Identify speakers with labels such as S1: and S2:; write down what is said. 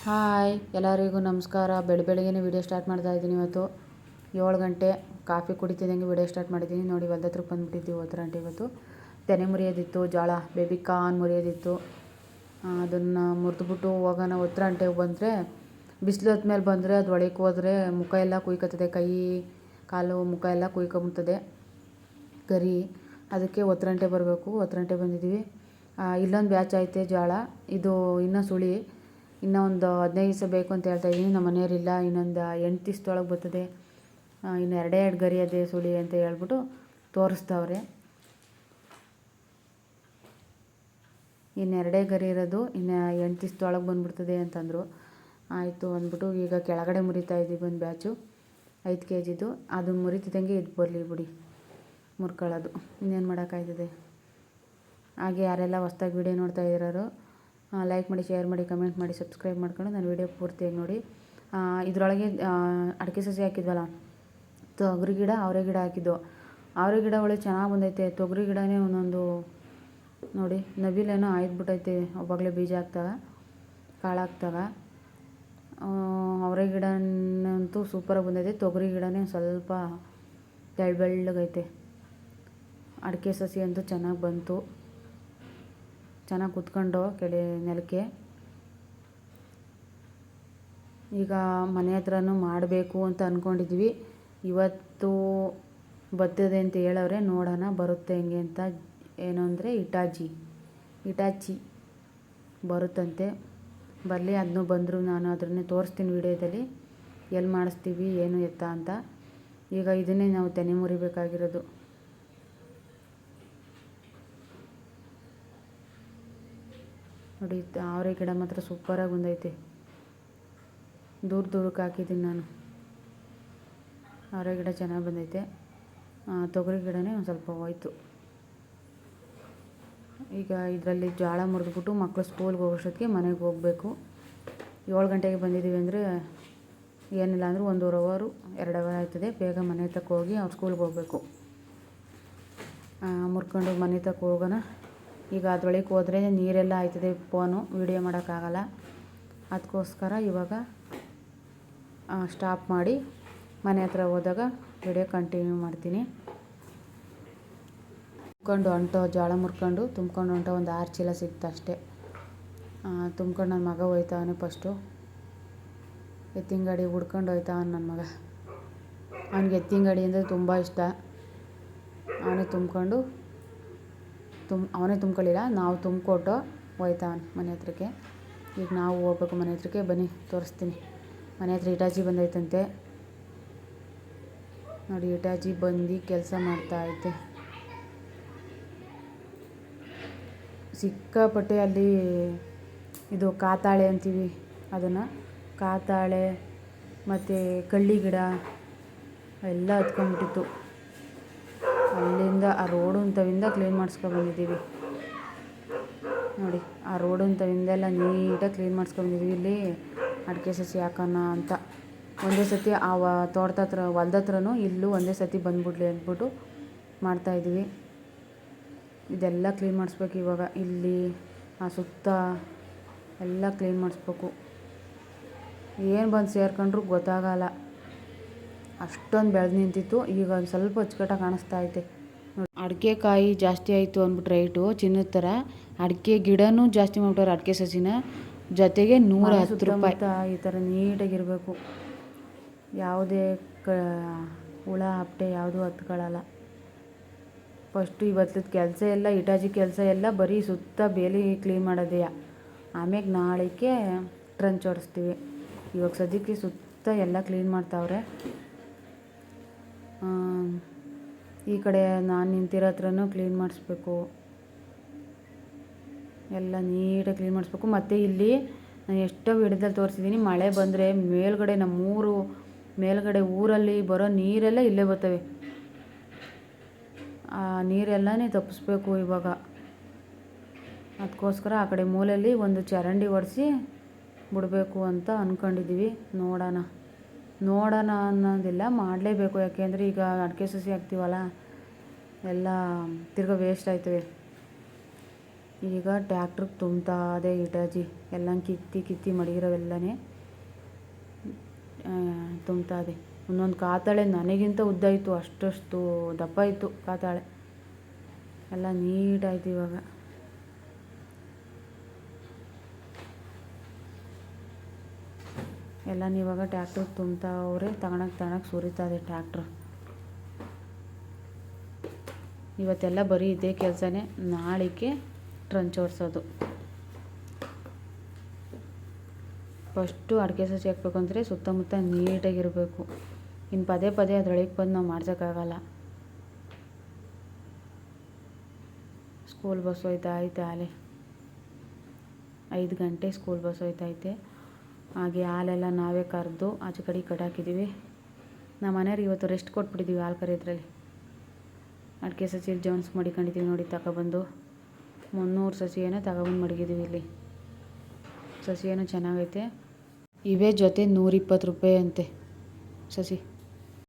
S1: Hi ಎಲ್ಲರಿಗೂ ನಮಸ್ಕಾರ. ಬೆಳಗ್ಗೆನೇ ವಿಡಿಯೋ ಸ್ಟಾರ್ಟ್ ಮಾಡ್ತಾ ಇದ್ದೀನಿ. ಇವತ್ತು 7 ಗಂಟೆ ಕಾಫಿ ಕುಡಿತಿದ್ದಂಗೆ ವಿಡಿಯೋ ಸ್ಟಾರ್ಟ್ ಮಾಡಿದ್ದೀನಿ. ನೋಡಿ ಹೊಲ್ದ ಹತ್ರಕ್ಕೆ ಬಂದುಬಿಟ್ಟಿದ್ದೀವಿ. 10 ಗಂಟೆ ಇವತ್ತು ತೆನೆ ಮುರಿಯೋದಿತ್ತು, ಜೋಳ ಬೇಬಿ ಕಾರ್ನ್ ಮುರಿಯೋದಿತ್ತು. ಅದನ್ನು ಮುರಿದ್ಬಿಟ್ಟು ಹೋಗೋಣ. 10 ಗಂಟೆಗೆ ಬಂದರೆ ಬಿಸಿಲು ಹೊತ್ತು ಮೇಲೆ ಬಂದರೆ ಅದು ಒಳಕ್ಕೆ ಹೋದರೆ ಮುಖ ಎಲ್ಲ ಕುಯ್ಕೊತದೆ, ಕೈ ಕಾಲು ಮುಖ ಎಲ್ಲ ಕುಯ್ಕೊಂಬಿಡ್ತದೆ ಗರಿ. ಅದಕ್ಕೆ 10 ಗಂಟೆ ಬರಬೇಕು. 10 ಗಂಟೆ ಬಂದಿದ್ದೀವಿ. ಇಲ್ಲೊಂದು ಬ್ಯಾಚ್ ಐತೆ ಜೋಳ, ಇದು ಇನ್ನೂ ಸುಳಿ, ಇನ್ನೂ ಒಂದು 15 ದಿವಸ ಬೇಕು ಅಂತ ಹೇಳ್ತಾಯಿದ್ದೀನಿ. ನಮ್ಮ ಮನೆಯವರಿಲ್ಲ, ಇನ್ನೊಂದು 8 ದಿವಸದೊಳಗೆ ಬರ್ತದೆ, ಇನ್ನು 2 ಗರಿ ಅದೇ ಸುಳಿ ಅಂತ ಹೇಳ್ಬಿಟ್ಟು ತೋರಿಸ್ತವ್ರೆ. ಇನ್ನು 2 ಗರಿ ಇರೋದು, ಇನ್ನು 8 ದಿವಸದೊಳಗೆ ಬಂದುಬಿಡ್ತದೆ ಅಂತಂದರು. ಆಯಿತು ಅಂದ್ಬಿಟ್ಟು ಈಗ ಕೆಳಗಡೆ ಮುರಿತಾ ಇದ್ದೀವಿ. ಒಂದು ಬ್ಯಾಚು 5 kgದು. ಅದು ಮುರಿತಿದ್ದಂಗೆ ಇದು ಬರಲಿ ಬಿಡಿ, ಮುರ್ಕೊಳ್ಳೋದು, ಇನ್ನೇನು ಮಾಡೋಕ್ಕಾಯ್ತದೆ. ಹಾಗೆ ಯಾರೆಲ್ಲ ಹೊಸ್ದಾಗಿ ವೀಡಿಯೋ ನೋಡ್ತಾ ಇರೋರು ಲೈಕ್ ಮಾಡಿ, ಶೇರ್ ಮಾಡಿ, ಕಮೆಂಟ್ ಮಾಡಿ, ಸಬ್ಸ್ಕ್ರೈಬ್ ಮಾಡ್ಕೊಂಡು ನನ್ನ ವೀಡಿಯೋ ಪೂರ್ತಿಯಾಗಿ ನೋಡಿ. ಇದರೊಳಗೆ ಅಡಿಕೆ ಸಸಿ ಹಾಕಿದ್ವಲ್ಲ, ತೊಗರಿ ಗಿಡ, ಅವರೆ ಗಿಡ ಹಾಕಿದ್ದು. ಅವರೆ ಗಿಡ ಒಳ್ಳೆ ಚೆನ್ನಾಗಿ ಬಂದೈತೆ. ತೊಗರಿ ಗಿಡನೇ ಒಂದೊಂದು ನೋಡಿ ನವಿಲೇನೋ ಆಯ್ದುಬಿಟ್ಟೈತೆ. ಒಬ್ಬಾಗಲೇ ಬೀಜ ಹಾಕ್ತಾಗ, ಕಾಳು ಹಾಕ್ತಾಗ. ಅವರೆ ಗಿಡನಂತೂ ಸೂಪರಾಗಿ ಬಂದೈತೆ. ತೊಗರಿ ಗಿಡನೇ ಸ್ವಲ್ಪ ಬೆಳ್ಳಗೈತೆ. ಅಡಿಕೆ ಸಸಿ ಅಂತೂ ಚೆನ್ನಾಗಿ ಬಂತು, ಚೆನ್ನಾಗಿ ಕುತ್ಕೊಂಡು ನೆಲಕ್ಕೆ. ಈಗ ಮನೆ ಹತ್ರನೂ ಮಾಡಬೇಕು ಅಂತ ಅಂದ್ಕೊಂಡಿದ್ವಿ. ಇವತ್ತು ಬರ್ತದೆ ಅಂತ ಹೇಳವ್ರೆ, ನೋಡೋಣ ಬರುತ್ತೆ ಹೆಂಗೆ ಅಂತ. ಏನು ಅಂದರೆ ಇಟಾಚಿ ಬರುತ್ತಂತೆ. ಬರಲಿ, ಅದನ್ನೂ ಬಂದರೂ ನಾನು ಅದನ್ನೇ ತೋರಿಸ್ತೀನಿ ವಿಡಿಯೋದಲ್ಲಿ, ಎಲ್ಲಿ ಮಾಡಿಸ್ತೀವಿ ಏನು ಎತ್ತ ಅಂತ. ಈಗ ಇದನ್ನೇ ನಾವು ತೆನೆ ಮುರಿಬೇಕಾಗಿರೋದು. ನೋಡಿ, ಅವರೆ ಗಿಡ ಮಾತ್ರ ಸೂಪರಾಗಿ ಬಂದೈತೆ. ದೂರಕ್ಕೆ ಹಾಕಿದ್ದೀನಿ ನಾನು. ಅವರೆ ಗಿಡ ಚೆನ್ನಾಗಿ ಬಂದೈತೆ. ತೊಗರಿ ಗಿಡನೇ ಒಂದು ಸ್ವಲ್ಪ ಹೋಯ್ತು. ಈಗ ಇದರಲ್ಲಿ ಜೋಳ ಮುರಿದ್ಬಿಟ್ಟು ಮಕ್ಕಳು ಸ್ಕೂಲ್ಗೆ ಹೋಗೋಷ್ಟೊತ್ತಿಗೆ ಮನೆಗೆ ಹೋಗಬೇಕು. 7 ಗಂಟೆಗೆ ಬಂದಿದ್ದೀವಿ ಅಂದರೆ ಏನಿಲ್ಲ ಅಂದರೂ 1.5 ಅವರು 2 ಅವರ್ ಆಯ್ತದೆ. ಬೇಗ ಮನೆ ತಕ್ಕ ಹೋಗಿ ಅವ್ರು ಸ್ಕೂಲ್ಗೆ ಹೋಗಬೇಕು. ಮುರ್ಕೊಂಡು ಮನೆ ತಕ್ಕ ಹೋಗೋಣ. ಈಗ ಅದರೊಳಗೆ ಹೋದರೆ ನೀರೆಲ್ಲ ಆಯ್ತದೆ, ಫೋನು ವೀಡಿಯೋ ಮಾಡೋಕ್ಕಾಗಲ್ಲ. ಅದಕ್ಕೋಸ್ಕರ ಇವಾಗ ಸ್ಟಾಪ್ ಮಾಡಿ ಮನೆ ಹತ್ರ ಹೋದಾಗ ವಿಡಿಯೋ ಕಂಟಿನ್ಯೂ ಮಾಡ್ತೀನಿ. ಜೋಳ ಮುರ್ಕೊಂಡು ತುಂಬ್ಕೊಂಡು ಹೊಂಟೋ ಒಂದು 6 ಚೀಲ ಸಿಕ್ತು ಅಷ್ಟೇ. ತುಂಬ್ಕೊಂಡು ನನ್ನ ಮಗ ಹೋಯ್ತಾವನೆ ಫಸ್ಟು. ಎತ್ತಿನ ಗಾಡಿ ಹುಡ್ಕೊಂಡು ಹೋಯ್ತಾವನು ನನ್ನ ಮಗ. ಅವನಿಗೆ ಎತ್ತಿನ ಗಾಡಿ ಅಂದರೆ ತುಂಬ ಇಷ್ಟ. ಅವನೇ ತುಂಬ್ಕೊಳ್ಳಿಲ್ಲ, ನಾವು ತುಂಬಿಕೊಟ್ಟು ಹೋಯ್ತಾವನು ಮನೆ ಹತ್ರಕ್ಕೆ. ಈಗ ನಾವು ಹೋಗ್ಬೇಕು ಮನೆ ಹತ್ರಕ್ಕೆ. ಬನ್ನಿ ತೋರಿಸ್ತೀನಿ. ಮನೆ ಹತ್ರ ಇಟಾಚಿ ಬಂದೈತಂತೆ. ನೋಡಿ, ಇಟಾಚಿ ಬಂದು ಕೆಲಸ ಮಾಡ್ತಾಯಿದ್ದೆ. ಸಿಕ್ಕಾಪಟ್ಟೆ ಅಲ್ಲಿ ಇದು ಕಾತಾಳೆ ಅಂತೀವಿ, ಅದನ್ನು ಕಾತಾಳೆ ಮತ್ತು ಕಳ್ಳಿ ಗಿಡ ಎಲ್ಲ ಹತ್ಕೊಂಡ್ಬಿಟ್ಟಿತ್ತು. ಅಲ್ಲಿಂದ ಆ ರೋಡಂತವಿಂದ ಕ್ಲೀನ್ ಮಾಡಿಸ್ಕೊಂಡ್ಬಂದಿದ್ದೀವಿ. ನೋಡಿ, ಆ ರೋಡಂತವಿಂದೆಲ್ಲ ನೀಟಾಗಿ ಕ್ಲೀನ್ ಮಾಡಿಸ್ಕೊಂಡ್ಬಂದಿದ್ದೀವಿ. ಇಲ್ಲಿ ಅಡಿಕೆ ಸಸಿ ಹಾಕೋಣ ಅಂತ ಒಂದೇ ಸತಿ ಆ ತೋಟದ ಹತ್ರ, ಹೊಲ್ದ ಹತ್ರನೂ ಇಲ್ಲೂ ಒಂದೇ ಸತಿ ಬಂದ್ಬಿಡ್ಲಿ ಅಂದ್ಬಿಟ್ಟು ಮಾಡ್ತಾಯಿದ್ದೀವಿ. ಇದೆಲ್ಲ ಕ್ಲೀನ್ ಮಾಡಿಸ್ಬೇಕು ಇವಾಗ. ಇಲ್ಲಿ ಆ ಸುತ್ತ ಎಲ್ಲ ಕ್ಲೀನ್ ಮಾಡಿಸ್ಬೇಕು. ಏನು ಬಂದು ಸೇರ್ಕೊಂಡ್ರು ಗೊತ್ತಾಗಲ್ಲ, ಅಷ್ಟೊಂದು ಬೆಳೆದು ನಿಂತಿತ್ತು. ಈಗ ಒಂದು ಸ್ವಲ್ಪ ಅಚ್ಚುಕಟ್ಟಾಗಿ ಕಾಣಿಸ್ತಾ ಐತೆ. ನೋಡಿ, ಅಡಿಕೆ ಕಾಯಿ ಜಾಸ್ತಿ ಆಯಿತು ಅಂದ್ಬಿಟ್ಟು ರೇಟು ಚಿನ್ನದ ಥರ. ಅಡಿಕೆ ಗಿಡನೂ ಜಾಸ್ತಿ ಮಾಡ್ಬಿಟ್ಟಾರೆ, ಅಡಿಕೆ ಸಸಿನ. ಜೊತೆಗೆ 110 ರೂಪಾಯಿ. ಈ ಥರ ನೀಟಾಗಿರಬೇಕು. ಯಾವುದೇ ಹುಳ ಹಪ್ಪಟೆ ಯಾವುದೂ ಹತ್ಕೊಳ್ಳಲ್ಲ. ಫಸ್ಟು ಇವತ್ತದ ಕೆಲಸ ಎಲ್ಲ, ಇಟಾಚಿ ಕೆಲಸ ಎಲ್ಲ ಬರೀ ಸುತ್ತ ಬೇಲಿ ಕ್ಲೀನ್ ಮಾಡೋದೇ. ಆಮೇಲೆ ನಾಳೆಗೆ ಟ್ರಂಚ್ ಹೊಡಿಸ್ತೀವಿ. ಇವಾಗ ಸದ್ಯಕ್ಕೆ ಸುತ್ತ ಎಲ್ಲ ಕ್ಲೀನ್ ಮಾಡ್ತಾವ್ರೆ. ಈ ಕಡೆ ನಾನು ನಿಂತಿರೋ ಹತ್ರನೂ ಕ್ಲೀನ್ ಮಾಡಿಸ್ಬೇಕು. ಎಲ್ಲ ನೀಟಾಗಿ ಕ್ಲೀನ್ ಮಾಡಿಸ್ಬೇಕು. ಮತ್ತು ಇಲ್ಲಿ ನಾನು ಎಷ್ಟೋ ವಿಡಿಯೋದಲ್ಲಿ ತೋರಿಸಿದ್ದೀನಿ, ಮಳೆ ಬಂದರೆ ಮೇಲ್ಗಡೆ ನಮ್ಮೂರು ಮೇಲ್ಗಡೆ ಊರಲ್ಲಿ ಬರೋ ನೀರೆಲ್ಲ ಇಲ್ಲೇ ಬರ್ತವೆ. ಆ ನೀರೆಲ್ಲನೇ ತಪ್ಪಿಸ್ಬೇಕು ಇವಾಗ. ಅದಕ್ಕೋಸ್ಕರ ಆ ಕಡೆ ಮೂಲೆಯಲ್ಲಿ ಒಂದು ಚರಂಡಿ ಹೊಡೆಸಿ ಬಿಡಬೇಕು ಅಂತ ಅಂದ್ಕೊಂಡಿದ್ದೀವಿ. ನೋಡೋಣ ಅನ್ನೋದಿಲ್ಲ, ಮಾಡಲೇಬೇಕು. ಯಾಕೆಂದರೆ ಈಗ ಅಡಿಕೆ ಸಸಿ ಹಾಕ್ತೀವಲ್ಲ, ಎಲ್ಲ ತಿರ್ಗಾ ವೇಸ್ಟ್ ಆಯ್ತವೆ. ಈಗ ಟ್ಯಾಕ್ಟ್ರಿಗೆ ತುಂಬ್ತಾ ಅದೇ ಇಟಾಚಿ ಎಲ್ಲ ಕಿತ್ತಿ ಕಿತ್ತಿ ಮಡಗಿರೋವೆಲ್ಲನೇ ತುಂಬ್ತಾ ಇದೆ. ಒಂದೊಂದು ಕಾತಾಳೆ ನನಗಿಂತ ಉದ್ದ ಇತ್ತು, ಅಷ್ಟಷ್ಟು ದಪ್ಪ ಇತ್ತು ಕಾತಾಳೆ. ಎಲ್ಲ ನೀಟಾಯ್ತು ಇವಾಗ. ಎಲ್ಲ ಇವಾಗ ಟ್ಯಾಕ್ಟ್ರ್ ತುಂಬ್ತಾವ್ರೆ, ತಗೊಳಕ್ಕೆ ಸುರಿತಾ ಇದೆ ಟ್ಯಾಕ್ಟ್ರು. ಇವತ್ತೆಲ್ಲ ಬರೀ ಇದೇ ಕೆಲಸನೇ. ನಾಳೆಗೆ ಟ್ರಂಚ್ ಓಡಿಸೋದು. ಫಸ್ಟು ಅಡಿಕೆ ಸಸಿ ಹಾಕ್ಬೇಕು ಅಂದರೆ ಸುತ್ತಮುತ್ತ ನೀಟಾಗಿರಬೇಕು. ಇನ್ನು ಪದೇ ಪದೇ ಅದರೊಳಗೆ ಬಂದು ನಾವು ಮಾಡ್ಸೋಕ್ಕಾಗಲ್ಲ. ಸ್ಕೂಲ್ ಬಸ್ ಹೋಯ್ತೈತೆ, ಆಲೆ 5 ಗಂಟೆ ಸ್ಕೂಲ್ ಬಸ್ ಹೋಯ್ತೈತೆ. ಹಾಗೆ ಹಾಲೆಲ್ಲ ನಾವೇ ಕರೆದು ಆಚೆ ಕಡೆ ಕಟ್ಟಾಕಿದ್ದೀವಿ. ನಮ್ಮ ಮನೆಯವ್ರಿಗೆ ಇವತ್ತು ರೆಸ್ಟ್ ಕೊಟ್ಬಿಟ್ಟಿದ್ದೀವಿ ಹಾಲು ಕರೆಯೋದ್ರಲ್ಲಿ. ಅಡಿಕೆ ಸಸಿ ಜೋನ್ಸ್ ಮಡಿಕೊಂಡಿದ್ದೀವಿ ನೋಡಿ, ತಗೊಬಂದು 300 ಸಸಿ ಏನೋ ತಗೊಬಂದು ಮಡಗಿದ್ದೀವಿ. ಇಲ್ಲಿ ಸಸಿ ಏನೋ ಚೆನ್ನಾಗೈತೆ. ಇವೇ ಜೊತೆ 120 ರೂಪಾಯಿ ಅಂತೆ ಸಸಿ.